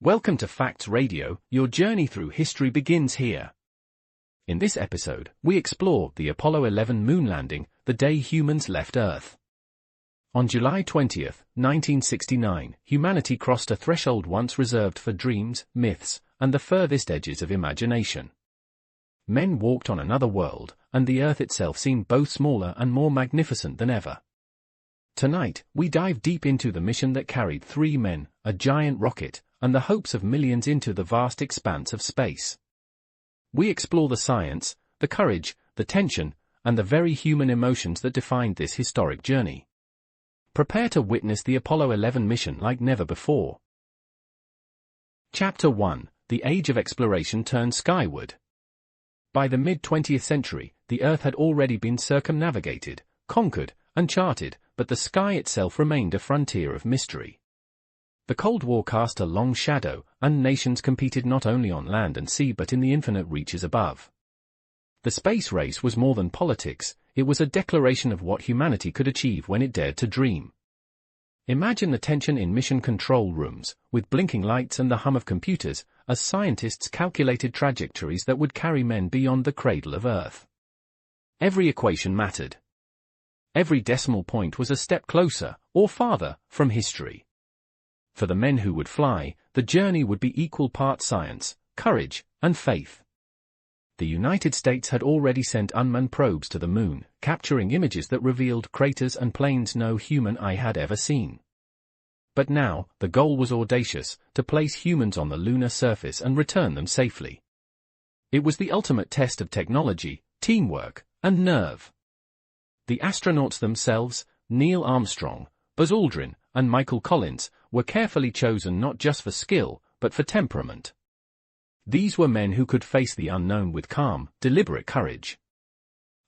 Welcome to Facts Radio, your journey through history begins here. In this episode, we explore the Apollo 11 moon landing, the day humans left Earth. On July 20, 1969, humanity crossed a threshold once reserved for dreams, myths, and the furthest edges of imagination. Men walked on another world, and the Earth itself seemed both smaller and more magnificent than ever. Tonight, we dive deep into the mission that carried 3 men, a giant rocket, and the hopes of millions into the vast expanse of space. We explore the science, the courage, the tension, and the very human emotions that defined this historic journey. Prepare to witness the Apollo 11 mission like never before. Chapter 1: The Age of Exploration Turned Skyward. By the mid-20th century, the Earth had already been circumnavigated, conquered, and charted, but the sky itself remained a frontier of mystery. The Cold War cast a long shadow, and nations competed not only on land and sea but in the infinite reaches above. The space race was more than politics, it was a declaration of what humanity could achieve when it dared to dream. Imagine the tension in mission control rooms, with blinking lights and the hum of computers, as scientists calculated trajectories that would carry men beyond the cradle of Earth. Every equation mattered. Every decimal point was a step closer, or farther, from history. For the men who would fly, the journey would be equal parts science, courage, and faith. The United States had already sent unmanned probes to the moon, capturing images that revealed craters and plains no human eye had ever seen. But now, the goal was audacious, to place humans on the lunar surface and return them safely. It was the ultimate test of technology, teamwork, and nerve. The astronauts themselves, Neil Armstrong, Buzz Aldrin, and Michael Collins, were carefully chosen not just for skill, but for temperament. These were men who could face the unknown with calm, deliberate courage.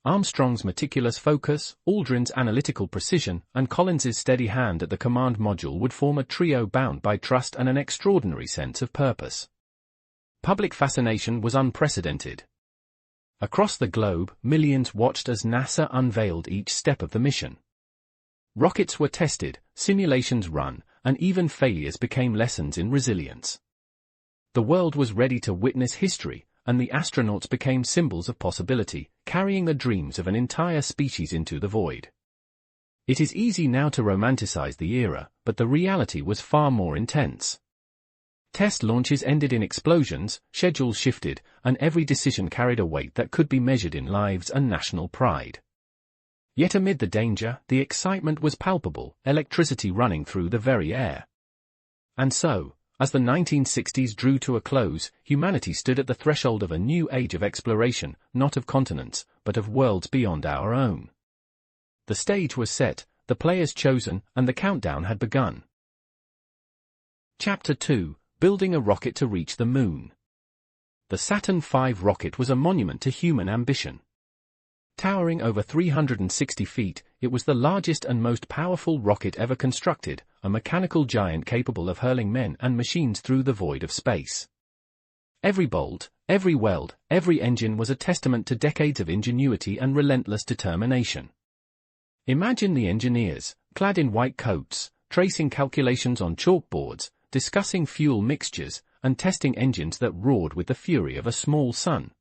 Armstrong's meticulous focus, Aldrin's analytical precision, and Collins's steady hand at the command module would form a trio bound by trust and an extraordinary sense of purpose. Public fascination was unprecedented. Across the globe, millions watched as NASA unveiled each step of the mission. Rockets were tested, simulations run, and even failures became lessons in resilience. The world was ready to witness history, and the astronauts became symbols of possibility, carrying the dreams of an entire species into the void. It is easy now to romanticize the era, but the reality was far more intense. Test launches ended in explosions, schedules shifted, and every decision carried a weight that could be measured in lives and national pride. Yet amid the danger, the excitement was palpable, electricity running through the very air. And so, as the 1960s drew to a close, humanity stood at the threshold of a new age of exploration, not of continents, but of worlds beyond our own. The stage was set, the players chosen, and the countdown had begun. Chapter 2: Building a Rocket to Reach the Moon. The Saturn V rocket was a monument to human ambition. Towering over 360 feet, it was the largest and most powerful rocket ever constructed, a mechanical giant capable of hurling men and machines through the void of space. Every bolt, every weld, every engine was a testament to decades of ingenuity and relentless determination. Imagine the engineers, clad in white coats, tracing calculations on chalkboards, discussing fuel mixtures, and testing engines that roared with the fury of a small sun.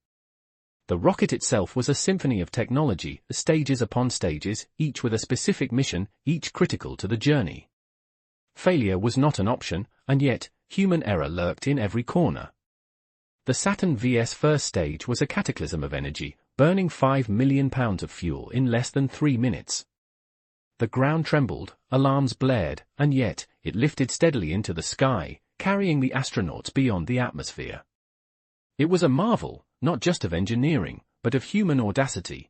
The rocket itself was a symphony of technology, stages upon stages, each with a specific mission, each critical to the journey. Failure was not an option, and yet, human error lurked in every corner. The Saturn V's first stage was a cataclysm of energy, burning 5 million pounds of fuel in less than 3 minutes. The ground trembled, alarms blared, and yet, it lifted steadily into the sky, carrying the astronauts beyond the atmosphere. It was a marvel, not just of engineering, but of human audacity.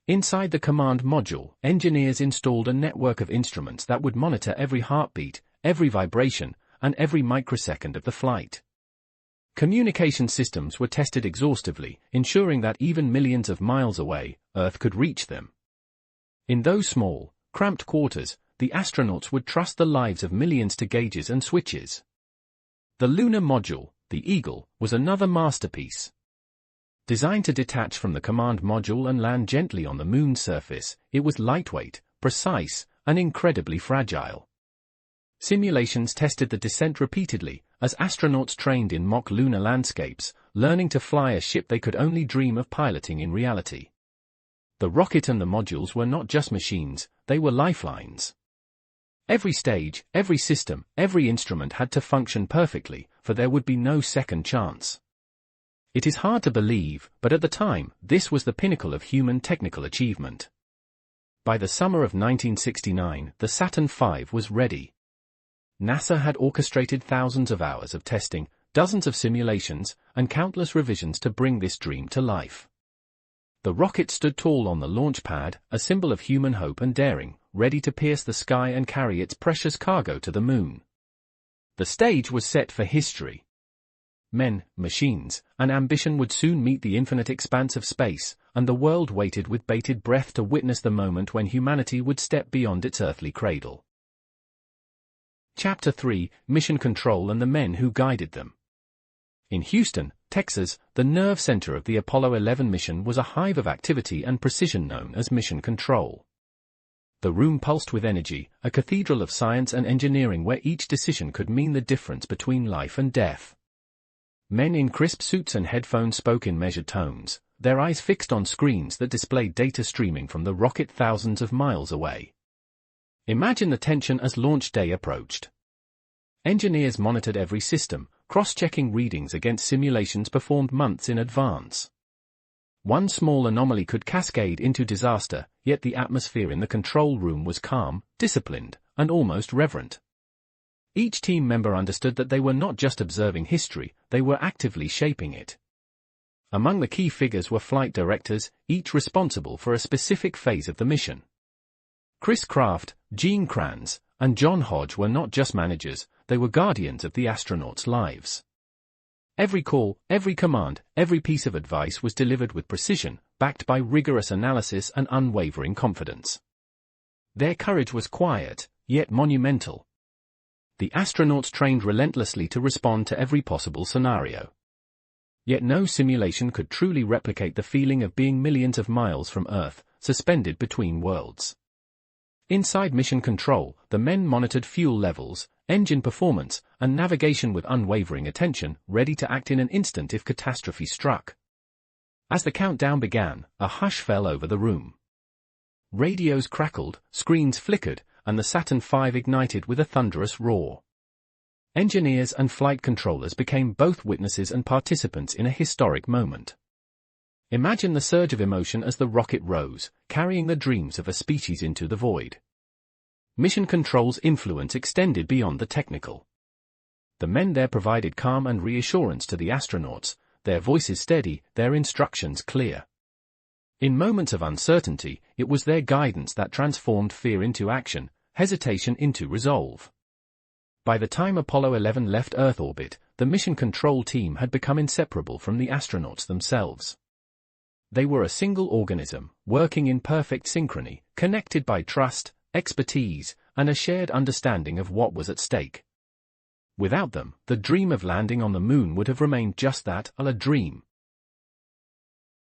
Inside the command module, engineers installed a network of instruments that would monitor every heartbeat, every vibration, and every microsecond of the flight. Communication systems were tested exhaustively, ensuring that even millions of miles away, Earth could reach them. In those small, cramped quarters, the astronauts would trust the lives of millions to gauges and switches. The lunar module, the Eagle, was another masterpiece. Designed to detach from the command module and land gently on the moon's surface, it was lightweight, precise, and incredibly fragile. Simulations tested the descent repeatedly, as astronauts trained in mock lunar landscapes, learning to fly a ship they could only dream of piloting in reality. The rocket and the modules were not just machines, they were lifelines. Every stage, every system, every instrument had to function perfectly, for there would be no second chance. It is hard to believe, but at the time, this was the pinnacle of human technical achievement. By the summer of 1969, the Saturn V was ready. NASA had orchestrated thousands of hours of testing, dozens of simulations, and countless revisions to bring this dream to life. The rocket stood tall on the launch pad, a symbol of human hope and daring, ready to pierce the sky and carry its precious cargo to the moon. The stage was set for history. Men, machines, and ambition would soon meet the infinite expanse of space, and the world waited with bated breath to witness the moment when humanity would step beyond its earthly cradle. Chapter 3: Mission Control and the Men Who Guided Them. In Houston, Texas, the nerve center of the Apollo 11 mission was a hive of activity and precision known as Mission Control. The room pulsed with energy, a cathedral of science and engineering where each decision could mean the difference between life and death. Men in crisp suits and headphones spoke in measured tones, their eyes fixed on screens that displayed data streaming from the rocket thousands of miles away. Imagine the tension as launch day approached. Engineers monitored every system, cross-checking readings against simulations performed months in advance. One small anomaly could cascade into disaster, yet the atmosphere in the control room was calm, disciplined, and almost reverent. Each team member understood that they were not just observing history, they were actively shaping it. Among the key figures were flight directors, each responsible for a specific phase of the mission. Chris Kraft, Gene Kranz, and John Hodge were not just managers, they were guardians of the astronauts' lives. Every call, every command, every piece of advice was delivered with precision, backed by rigorous analysis and unwavering confidence. Their courage was quiet, yet monumental. The astronauts trained relentlessly to respond to every possible scenario. Yet no simulation could truly replicate the feeling of being millions of miles from Earth, suspended between worlds. Inside Mission Control, the men monitored fuel levels, engine performance, and navigation with unwavering attention, ready to act in an instant if catastrophe struck. As the countdown began, a hush fell over the room. Radios crackled, screens flickered, and the Saturn V ignited with a thunderous roar. Engineers and flight controllers became both witnesses and participants in a historic moment. Imagine the surge of emotion as the rocket rose, carrying the dreams of a species into the void. Mission Control's influence extended beyond the technical. The men there provided calm and reassurance to the astronauts, their voices steady, their instructions clear. In moments of uncertainty, it was their guidance that transformed fear into action, hesitation into resolve. By the time Apollo 11 left Earth orbit, the Mission Control team had become inseparable from the astronauts themselves. They were a single organism, working in perfect synchrony, connected by trust, expertise, and a shared understanding of what was at stake. Without them, the dream of landing on the moon would have remained just that, a dream.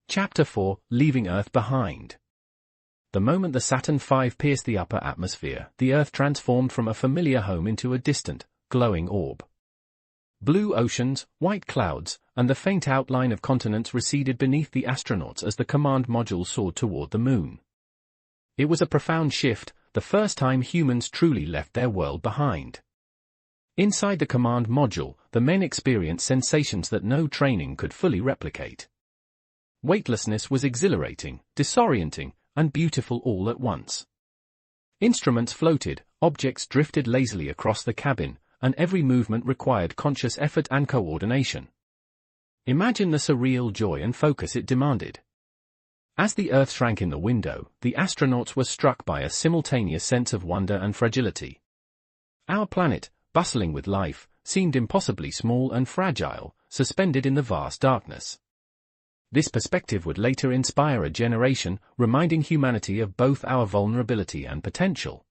Chapter 4: Leaving Earth Behind. The moment the Saturn V pierced the upper atmosphere, the Earth transformed from a familiar home into a distant, glowing orb. Blue oceans, white clouds, and the faint outline of continents receded beneath the astronauts as the command module soared toward the moon. It was a profound shift, the first time humans truly left their world behind. Inside the command module, the men experienced sensations that no training could fully replicate. Weightlessness was exhilarating, disorienting, and beautiful all at once. Instruments floated, objects drifted lazily across the cabin, and every movement required conscious effort and coordination. Imagine the surreal joy and focus it demanded. As the Earth shrank in the window, the astronauts were struck by a simultaneous sense of wonder and fragility. Our planet, bustling with life, seemed impossibly small and fragile, suspended in the vast darkness. This perspective would later inspire a generation, reminding humanity of both our vulnerability and potential.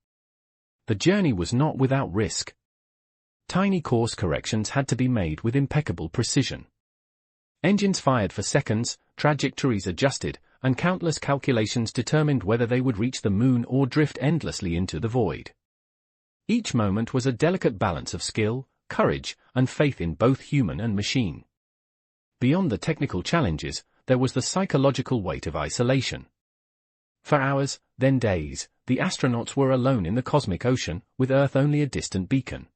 The journey was not without risk. Tiny course corrections had to be made with impeccable precision. Engines fired for seconds, trajectories adjusted, and countless calculations determined whether they would reach the moon or drift endlessly into the void. Each moment was a delicate balance of skill, courage, and faith in both human and machine. Beyond the technical challenges, there was the psychological weight of isolation. For hours, then days, the astronauts were alone in the cosmic ocean, with Earth only a distant beacon.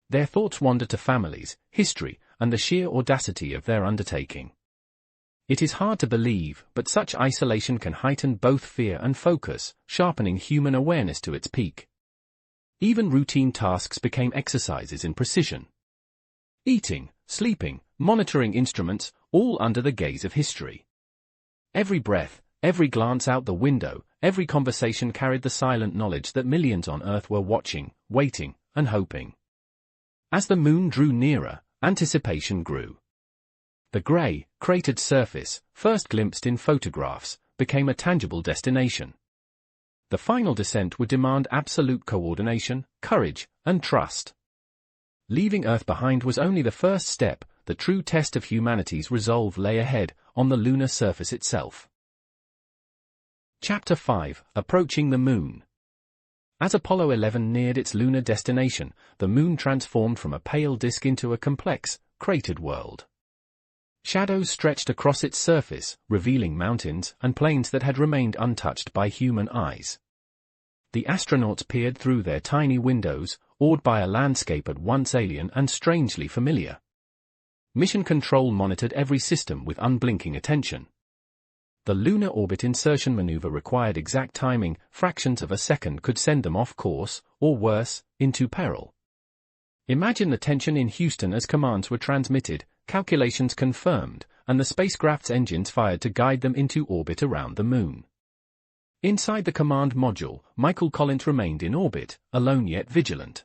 Their thoughts wandered to families, history, and the sheer audacity of their undertaking. It is hard to believe, but such isolation can heighten both fear and focus, sharpening human awareness to its peak. Even routine tasks became exercises in precision. Eating, sleeping, monitoring instruments, all under the gaze of history. Every breath, every glance out the window, every conversation carried the silent knowledge that millions on Earth were watching, waiting, and hoping. As the moon drew nearer, anticipation grew. The grey, cratered surface, first glimpsed in photographs, became a tangible destination. The final descent would demand absolute coordination, courage, and trust. Leaving Earth behind was only the first step. The true test of humanity's resolve lay ahead, on the lunar surface itself. Chapter 5: Approaching the Moon. As Apollo 11 neared its lunar destination, the moon transformed from a pale disk into a complex, cratered world. Shadows stretched across its surface, revealing mountains and plains that had remained untouched by human eyes. The astronauts peered through their tiny windows, awed by a landscape at once alien and strangely familiar. Mission Control monitored every system with unblinking attention. The lunar orbit insertion maneuver required exact timing. Fractions of a second could send them off course, or worse, into peril. Imagine the tension in Houston as commands were transmitted, calculations confirmed, and the spacecraft's engines fired to guide them into orbit around the moon. Inside the command module, Michael Collins remained in orbit, alone yet vigilant.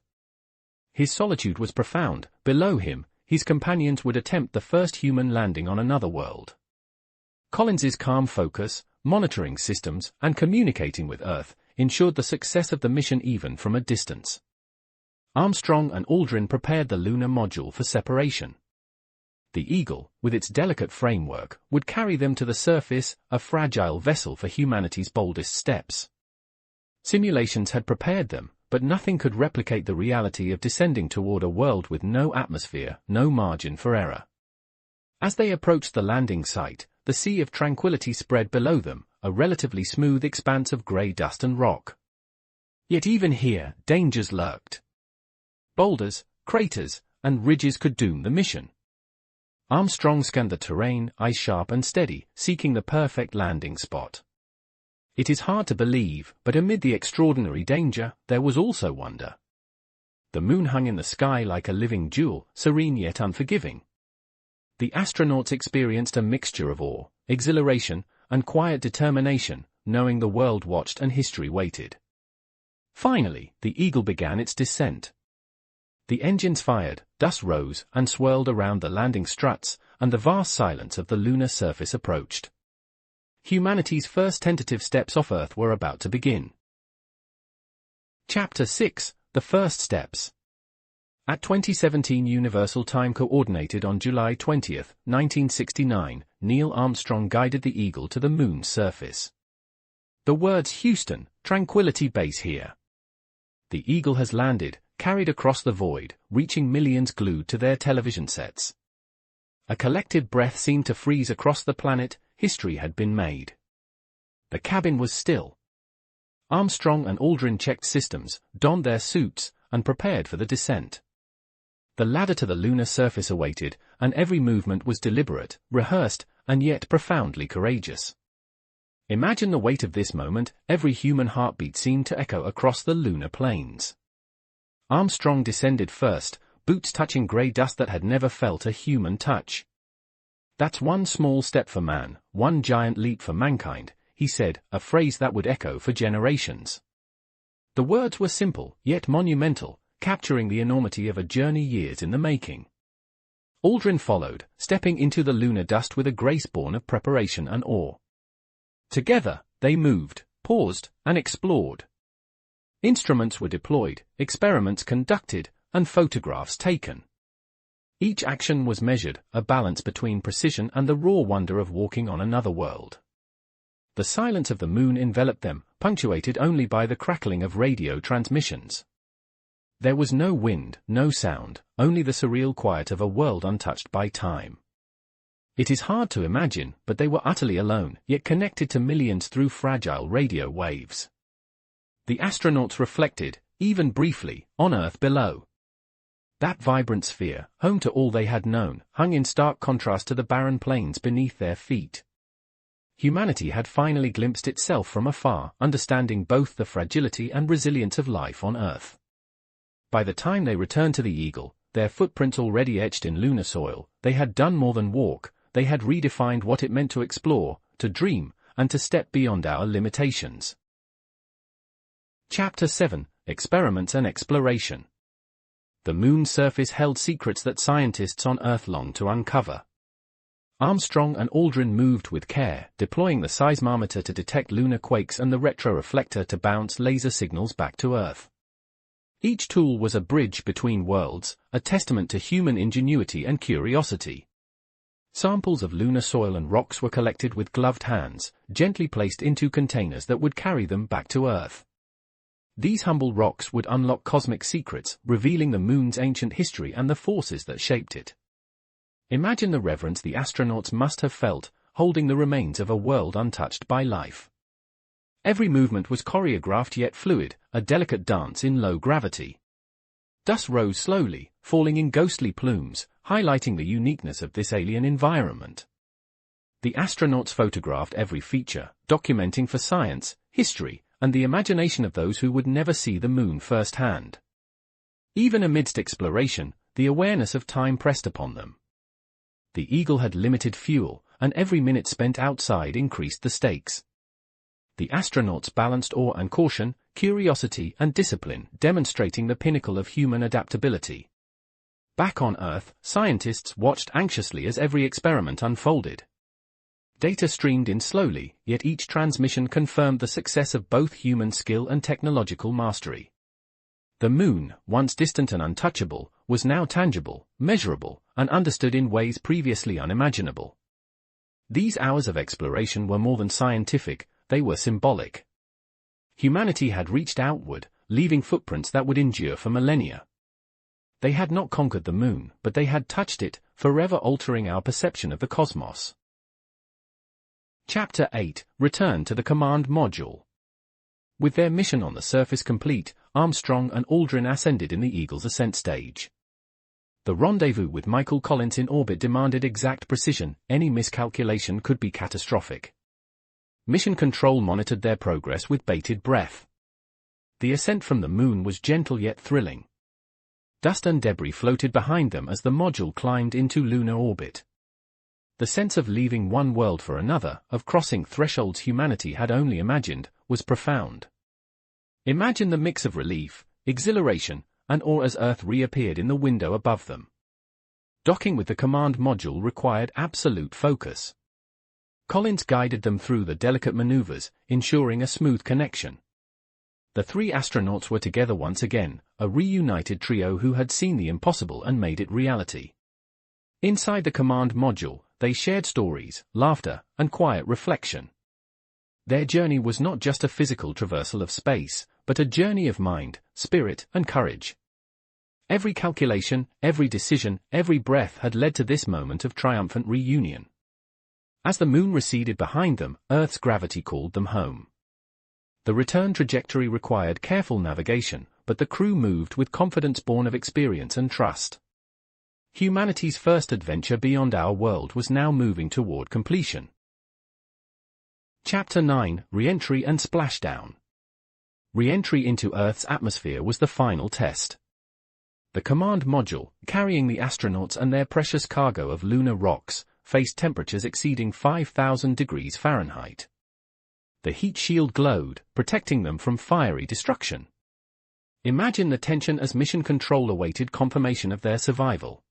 His solitude was profound. Below him, his companions would attempt the first human landing on another world. Collins's calm focus, monitoring systems, and communicating with Earth, ensured the success of the mission even from a distance. Armstrong and Aldrin prepared the lunar module for separation. The Eagle, with its delicate framework, would carry them to the surface, a fragile vessel for humanity's boldest steps. Simulations had prepared them, but nothing could replicate the reality of descending toward a world with no atmosphere, no margin for error. As they approached the landing site, the Sea of Tranquility spread below them, a relatively smooth expanse of grey dust and rock. Yet even here, dangers lurked. Boulders, craters, and ridges could doom the mission. Armstrong scanned the terrain, eye-sharp and steady, seeking the perfect landing spot. It is hard to believe, but amid the extraordinary danger, there was also wonder. The moon hung in the sky like a living jewel, serene yet unforgiving. The astronauts experienced a mixture of awe, exhilaration, and quiet determination, knowing the world watched and history waited. Finally, the Eagle began its descent. The engines fired, dust rose and swirled around the landing struts, and the vast silence of the lunar surface approached. Humanity's first tentative steps off Earth were about to begin. Chapter 6: The First Steps. At 2017 Universal Time Coordinated on July 20, 1969, Neil Armstrong guided the Eagle to the moon's surface. The words "Houston, Tranquility Base here." The Eagle has landed, carried across the void, reaching millions glued to their television sets. A collective breath seemed to freeze across the planet. History had been made. The cabin was still. Armstrong and Aldrin checked systems, donned their suits, and prepared for the descent. The ladder to the lunar surface awaited, and every movement was deliberate, rehearsed, and yet profoundly courageous. Imagine the weight of this moment. Every human heartbeat seemed to echo across the lunar plains. Armstrong descended first, boots touching grey dust that had never felt a human touch. "That's one small step for man, one giant leap for mankind," he said, a phrase that would echo for generations. The words were simple, yet monumental, capturing the enormity of a journey years in the making. Aldrin followed, stepping into the lunar dust with a grace born of preparation and awe. Together, they moved, paused, and explored. Instruments were deployed, experiments conducted, and photographs taken. Each action was measured, a balance between precision and the raw wonder of walking on another world. The silence of the moon enveloped them, punctuated only by the crackling of radio transmissions. There was no wind, no sound, only the surreal quiet of a world untouched by time. It is hard to imagine, but they were utterly alone, yet connected to millions through fragile radio waves. The astronauts reflected, even briefly, on Earth below. That vibrant sphere, home to all they had known, hung in stark contrast to the barren plains beneath their feet. Humanity had finally glimpsed itself from afar, understanding both the fragility and resilience of life on Earth. By the time they returned to the Eagle, their footprints already etched in lunar soil, they had done more than walk, they had redefined what it meant to explore, to dream, and to step beyond our limitations. Chapter 7: Experiments and Exploration. The moon's surface held secrets that scientists on Earth longed to uncover. Armstrong and Aldrin moved with care, deploying the seismometer to detect lunar quakes and the retroreflector to bounce laser signals back to Earth. Each tool was a bridge between worlds, a testament to human ingenuity and curiosity. Samples of lunar soil and rocks were collected with gloved hands, gently placed into containers that would carry them back to Earth. These humble rocks would unlock cosmic secrets, revealing the moon's ancient history and the forces that shaped it. Imagine the reverence the astronauts must have felt, holding the remains of a world untouched by life. Every movement was choreographed yet fluid, a delicate dance in low gravity. Dust rose slowly, falling in ghostly plumes, highlighting the uniqueness of this alien environment. The astronauts photographed every feature, documenting for science, history, and the imagination of those who would never see the moon firsthand. Even amidst exploration, the awareness of time pressed upon them. The Eagle had limited fuel, and every minute spent outside increased the stakes. The astronauts balanced awe and caution, curiosity and discipline, demonstrating the pinnacle of human adaptability. Back on Earth, scientists watched anxiously as every experiment unfolded. Data streamed in slowly, yet each transmission confirmed the success of both human skill and technological mastery. The moon, once distant and untouchable, was now tangible, measurable, and understood in ways previously unimaginable. These hours of exploration were more than scientific, they were symbolic. Humanity had reached outward, leaving footprints that would endure for millennia. They had not conquered the moon, but they had touched it, forever altering our perception of the cosmos. Chapter 8: Return to the Command Module. With their mission on the surface complete, Armstrong and Aldrin ascended in the Eagle's ascent stage. The rendezvous with Michael Collins in orbit demanded exact precision, any miscalculation could be catastrophic. Mission Control monitored their progress with bated breath. The ascent from the moon was gentle yet thrilling. Dust and debris floated behind them as the module climbed into lunar orbit. The sense of leaving one world for another, of crossing thresholds humanity had only imagined, was profound. Imagine the mix of relief, exhilaration, and awe as Earth reappeared in the window above them. Docking with the command module required absolute focus. Collins guided them through the delicate maneuvers, ensuring a smooth connection. The three astronauts were together once again, a reunited trio who had seen the impossible and made it reality. Inside the command module, they shared stories, laughter, and quiet reflection. Their journey was not just a physical traversal of space, but a journey of mind, spirit, and courage. Every calculation, every decision, every breath had led to this moment of triumphant reunion. As the moon receded behind them, Earth's gravity called them home. The return trajectory required careful navigation, but the crew moved with confidence born of experience and trust. Humanity's first adventure beyond our world was now moving toward completion. Chapter 9: Re-entry and Splashdown. Re-entry into Earth's atmosphere was the final test. The command module, carrying the astronauts and their precious cargo of lunar rocks, faced temperatures exceeding 5,000 degrees Fahrenheit. The heat shield glowed, protecting them from fiery destruction. Imagine the tension as Mission Control awaited confirmation of their survival.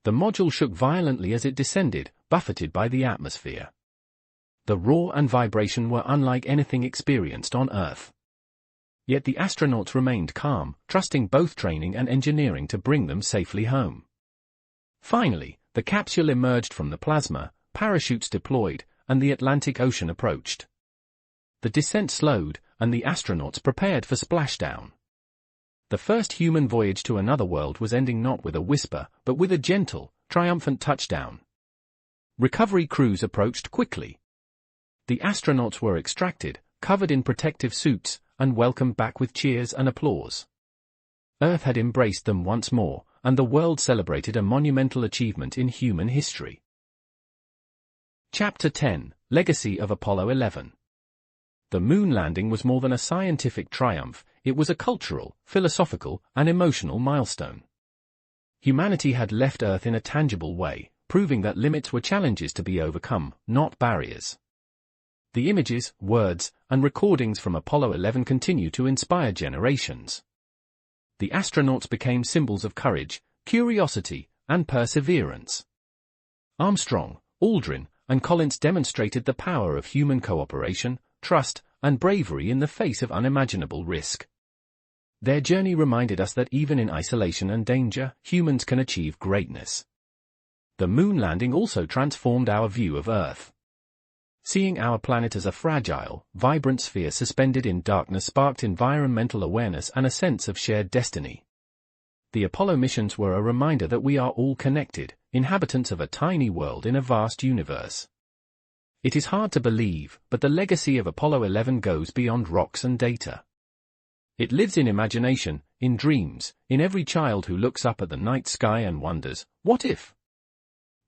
The module shook violently as it descended, buffeted by the atmosphere. The roar and vibration were unlike anything experienced on Earth. Yet the astronauts remained calm, trusting both training and engineering to bring them safely home. Finally, the capsule emerged from the plasma, parachutes deployed, and the Atlantic Ocean approached. The descent slowed, and the astronauts prepared for splashdown. The first human voyage to another world was ending not with a whisper, but with a gentle, triumphant touchdown. Recovery crews approached quickly. The astronauts were extracted, covered in protective suits, and welcomed back with cheers and applause. Earth had embraced them once more, and the world celebrated a monumental achievement in human history. Chapter 10: Legacy of Apollo 11. The moon landing was more than a scientific triumph, it was a cultural, philosophical, and emotional milestone. Humanity had left Earth in a tangible way, proving that limits were challenges to be overcome, not barriers. The images, words, and recordings from Apollo 11 continue to inspire generations. The astronauts became symbols of courage, curiosity, and perseverance. Armstrong, Aldrin, and Collins demonstrated the power of human cooperation, trust, and bravery in the face of unimaginable risk. Their journey reminded us that even in isolation and danger, humans can achieve greatness. The moon landing also transformed our view of Earth. Seeing our planet as a fragile, vibrant sphere suspended in darkness sparked environmental awareness and a sense of shared destiny. The Apollo missions were a reminder that we are all connected, inhabitants of a tiny world in a vast universe. It is hard to believe, but the legacy of Apollo 11 goes beyond rocks and data. It lives in imagination, in dreams, in every child who looks up at the night sky and wonders, what if?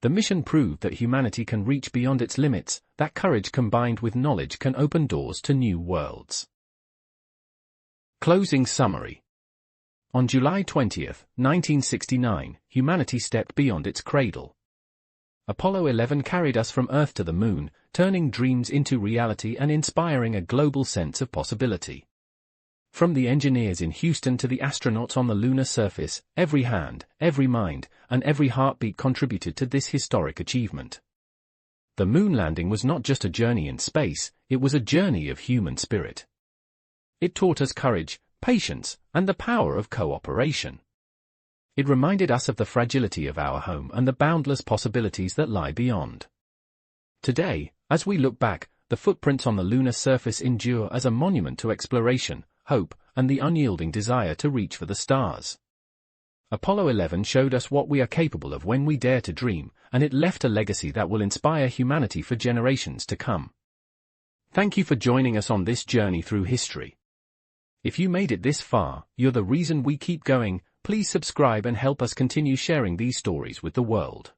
The mission proved that humanity can reach beyond its limits, that courage combined with knowledge can open doors to new worlds. Closing summary. On July 20, 1969, humanity stepped beyond its cradle. Apollo 11 carried us from Earth to the Moon, turning dreams into reality and inspiring a global sense of possibility. From the engineers in Houston to the astronauts on the lunar surface, every hand, every mind, and every heartbeat contributed to this historic achievement. The moon landing was not just a journey in space, it was a journey of human spirit. It taught us courage, patience, and the power of cooperation. It reminded us of the fragility of our home and the boundless possibilities that lie beyond. Today, as we look back, the footprints on the lunar surface endure as a monument to exploration, hope, and the unyielding desire to reach for the stars. Apollo 11 showed us what we are capable of when we dare to dream, and it left a legacy that will inspire humanity for generations to come. Thank you for joining us on this journey through history. If you made it this far, you're the reason we keep going. Please subscribe and help us continue sharing these stories with the world.